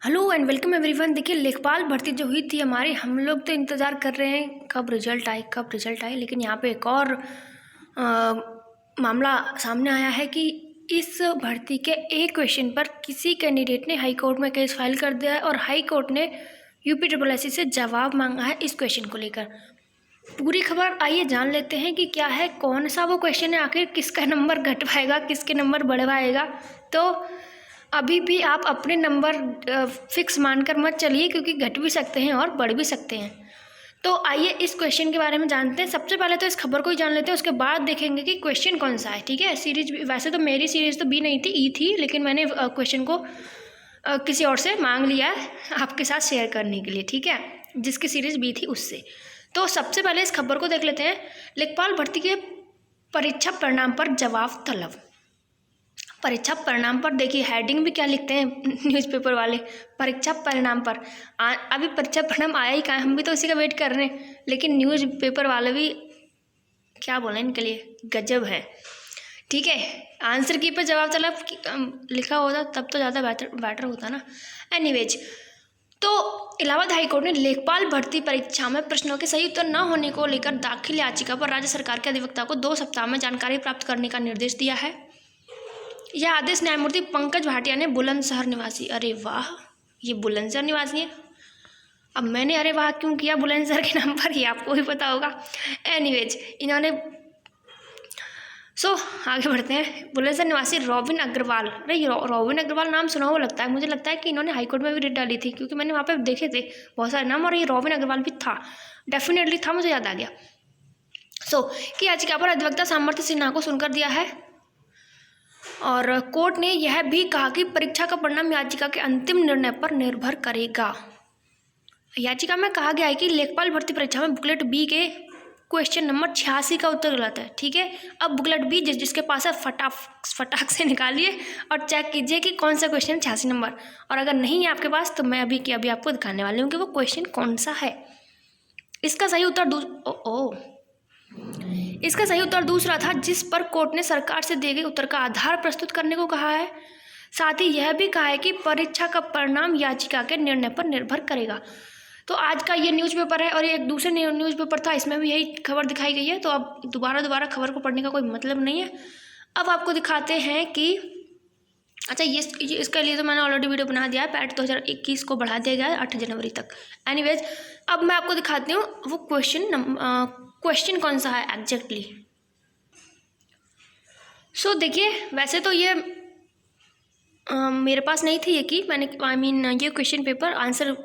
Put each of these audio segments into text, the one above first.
Hello and welcome everyone. देखिए, लेखपाल भर्ती जो हुई थी हमारी, हम लोग तो इंतज़ार कर रहे हैं कब रिजल्ट आए, लेकिन यहाँ पे एक और मामला सामने आया है कि इस भर्ती के एक क्वेश्चन पर किसी कैंडिडेट ने हाई कोर्ट में केस फाइल कर दिया है और हाई कोर्ट ने UPSSC से जवाब मांगा है इस क्वेश्चन को लेकर। पूरी खबर आइए जान लेते हैं कि क्या है, कौन सा वो क्वेश्चन है, आखिर किसका नंबर घट पाएगा, किसके नंबर बढ़ पाएगा। तो अभी भी आप अपने नंबर फिक्स मानकर मत चलिए, क्योंकि घट भी सकते हैं और बढ़ भी सकते हैं। तो आइए इस क्वेश्चन के बारे में जानते हैं। सबसे पहले तो इस खबर को ही जान लेते हैं, उसके बाद देखेंगे कि क्वेश्चन कौन सा है। ठीक है, सीरीज वैसे तो मेरी सीरीज तो बी नहीं थी, ई थी, लेकिन मैंने क्वेश्चन को किसी और से मांग लिया है आपके साथ शेयर करने के लिए। ठीक है, जिसकी सीरीज बी थी उससे। तो सबसे पहले इस खबर को देख लेते हैं। लेखपाल भर्ती के परीक्षा परिणाम पर जवाब तलब। परीक्षा परिणाम पर देखिए हेडिंग भी क्या लिखते हैं न्यूज़पेपर वाले, परीक्षा परिणाम पर। अभी परीक्षा परिणाम आया ही कहाँ है, हम भी तो उसी का वेट कर रहे हैं, लेकिन न्यूज़पेपर वाले भी क्या बोलें इनके लिए, गजब है। ठीक है, आंसर की पर जवाब तलब लिखा होता तब तो ज़्यादा बेटर होता ना। एनीवेज, तो इलाहाबाद हाईकोर्ट ने लेखपाल भर्ती परीक्षा में प्रश्नों के सही उत्तर न होने को लेकर दाखिल याचिका पर राज्य सरकार के अधिवक्ता को 2 सप्ताह में जानकारी प्राप्त करने का निर्देश दिया है। यह आदेश न्यायमूर्ति पंकज भाटिया ने बुलंदशहर निवासी, अरे वाह, ये बुलंदशहर निवासी है। अब मैंने अरे वाह क्यों किया बुलंदशहर के नाम पर, ये आपको भी पता होगा। एनीवेज, इन्होंने आगे बढ़ते हैं। बुलंदशहर निवासी रॉबिन अग्रवाल, अरे रॉबिन अग्रवाल नाम सुना हुआ लगता है, मुझे लगता है कि इन्होंने हाईकोर्ट में भी रिट डाली थी, क्योंकि मैंने वहाँ पे देखे थे बहुत सारे नाम और ये रॉबिन अग्रवाल भी था, डेफिनेटली था, मुझे याद आ गया। कि याचिका पर अधिवक्ता सामर्थ्य सिन्हा को सुनकर दिया है और कोर्ट ने यह भी कहा कि परीक्षा का परिणाम याचिका के अंतिम निर्णय पर निर्भर करेगा। याचिका में कहा गया है कि लेखपाल भर्ती परीक्षा में बुकलेट बी के क्वेश्चन नंबर 86 का उत्तर गलत है। ठीक है, अब बुकलेट बी जिसके पास है फटाक से निकालिए और चेक कीजिए कि कौन सा क्वेश्चन है 86 नंबर, और अगर नहीं है आपके पास तो मैं अभी आपको दिखाने वाली हूँ कि वो क्वेश्चन कौन सा है। इसका सही उत्तर दूसरा था, जिस पर कोर्ट ने सरकार से दिए गए उत्तर का आधार प्रस्तुत करने को कहा है। साथ ही यह भी कहा है कि परीक्षा का परिणाम याचिका के निर्णय पर निर्भर करेगा। तो आज का ये न्यूज़पेपर है और ये एक दूसरे न्यूज़पेपर था, इसमें भी यही खबर दिखाई गई है। तो अब दोबारा खबर को पढ़ने का कोई मतलब नहीं है। अब आपको दिखाते हैं कि अच्छा, ये इसके लिए तो मैंने ऑलरेडी वीडियो बना दिया है। पैट 2021 को बढ़ा दिया गया है 8 जनवरी तक। एनीवेज, अब मैं आपको दिखाती हूँ वो क्वेश्चन कौन सा है एग्जैक्टली। देखिए, वैसे तो ये मेरे पास नहीं थी ये कि मैंने ये question paper answer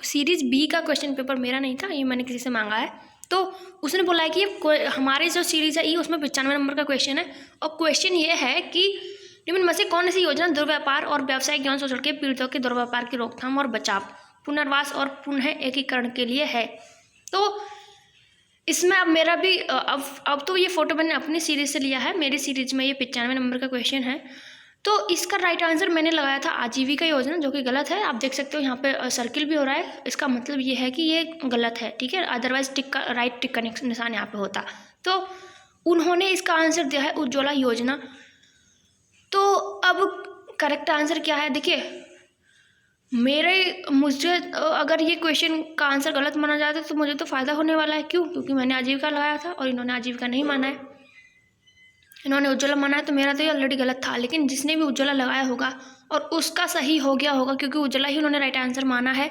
series B का क्वेश्चन पेपर मेरा नहीं था, ये मैंने किसी से मांगा है। तो उसने बोला है कि हमारी जो सीरीज है ई, उसमें 95 नंबर का क्वेश्चन है और क्वेश्चन ये है कि निम्न में से कौन सी योजना दुर्व्यापार और व्यावसायिक यौन शोषण के पीड़ितों के दुर्व्यापार की रोकथाम और बचाव, पुनर्वास और पुनः एकीकरण के लिए है। तो इसमें अब मेरा भी अब तो ये फोटो मैंने अपनी सीरीज से लिया है, मेरी सीरीज में ये 95 नंबर का क्वेश्चन है। तो इसका राइट आंसर मैंने लगाया था आजीविका योजना, जो कि गलत है। आप देख सकते हो यहाँ पे सर्किल भी हो रहा है, इसका मतलब ये है कि ये गलत है। ठीक है, अदरवाइज राइट टिक का निशान यहाँ पे होता। तो उन्होंने इसका आंसर दिया है उज्ज्वला योजना। तो अब करेक्ट आंसर क्या है, देखिए मुझे अगर ये क्वेश्चन का आंसर गलत माना जाता है तो मुझे तो फ़ायदा होने वाला है। क्यों? क्योंकि मैंने आजीविका लगाया था और इन्होंने आजीविका नहीं माना है, इन्होंने उज्ज्वला माना है। तो मेरा तो ये ऑलरेडी गलत था, लेकिन जिसने भी उज्ज्वला लगाया होगा और उसका सही हो गया होगा, क्योंकि उज्ज्वला ही उन्होंने राइट आंसर माना है।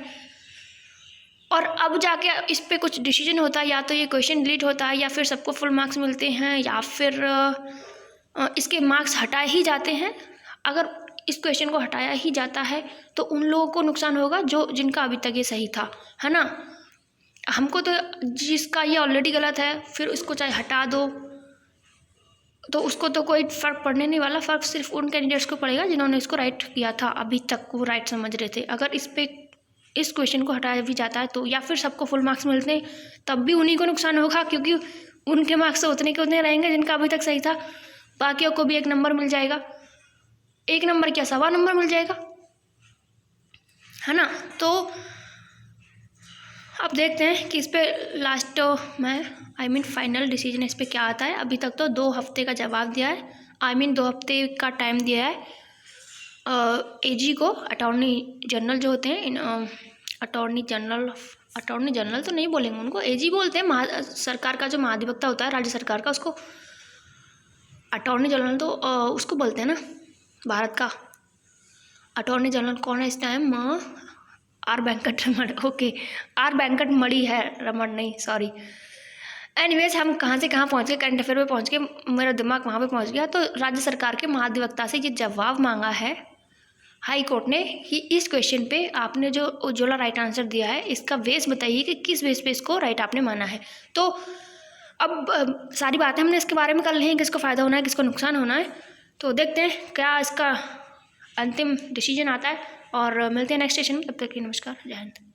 और अब जाके इस पर कुछ डिसीजन होता है, या तो ये क्वेश्चन डिलीट होता है, या फिर सबको फुल मार्क्स मिलते हैं, या फिर इसके मार्क्स हटाए ही जाते हैं। अगर इस क्वेश्चन को हटाया ही जाता है तो उन लोगों को नुकसान होगा जिनका अभी तक ये सही था, है ना। हमको तो जिसका ये ऑलरेडी गलत है, फिर उसको चाहे हटा दो तो उसको तो कोई फ़र्क पड़ने नहीं वाला। फ़र्क सिर्फ उन कैंडिडेट्स को पड़ेगा जिन्होंने इसको राइट किया था, अभी तक वो राइट समझ रहे थे। अगर इस क्वेश्चन को हटाया भी जाता है तो, या फिर सबको फुल मार्क्स मिलते हैं, तब भी उन्हीं को नुकसान होगा, क्योंकि उनके मार्क्स तो उतने के उतने रहेंगे जिनका अभी तक सही था। बाकियों को भी 1 नंबर मिल जाएगा, 1 नंबर क्या 1.25 नंबर मिल जाएगा, है ना। तो अब देखते हैं कि इस पर लास्ट में फाइनल डिसीजन इस पर क्या आता है। अभी तक तो 2 हफ्ते का जवाब दिया है, 2 हफ्ते का टाइम दिया है। एजी को, अटॉर्नी जनरल जो होते हैं, अटॉर्नी जनरल तो नहीं बोलेंगे उनको, एजी बोलते हैं। सरकार का जो महाधिवक्ता होता है राज्य सरकार का, उसको अटॉर्नी जनरल तो उसको बोलते हैं ना, भारत का अटॉर्नी जनरल कौन है इस time? R Venkat Raman. Okay, R Venkat Mani है, रमन नहीं, सॉरी। एनीवेज, हम कहाँ से कहाँ पहुँच गए, करंट अफेयर पे पहुँच गए, मेरा दिमाग वहाँ पे पहुँच गया। तो राज्य सरकार के महाधिवक्ता से ये जवाब मांगा है हाई कोर्ट ने कि इस क्वेश्चन पे आपने जो उज्ज्वला राइट आंसर दिया है, इसका बेस बताइए कि किस बेस पे इसको राइट आपने माना है। तो अब सारी बातें हमने इसके बारे में कर ली हैं, किसको फ़ायदा होना है, किसको नुकसान होना है। तो देखते हैं क्या इसका अंतिम डिसीजन आता है, और मिलते हैं नेक्स्ट सेशन में। तब तक के लिए नमस्कार, जय हिंद।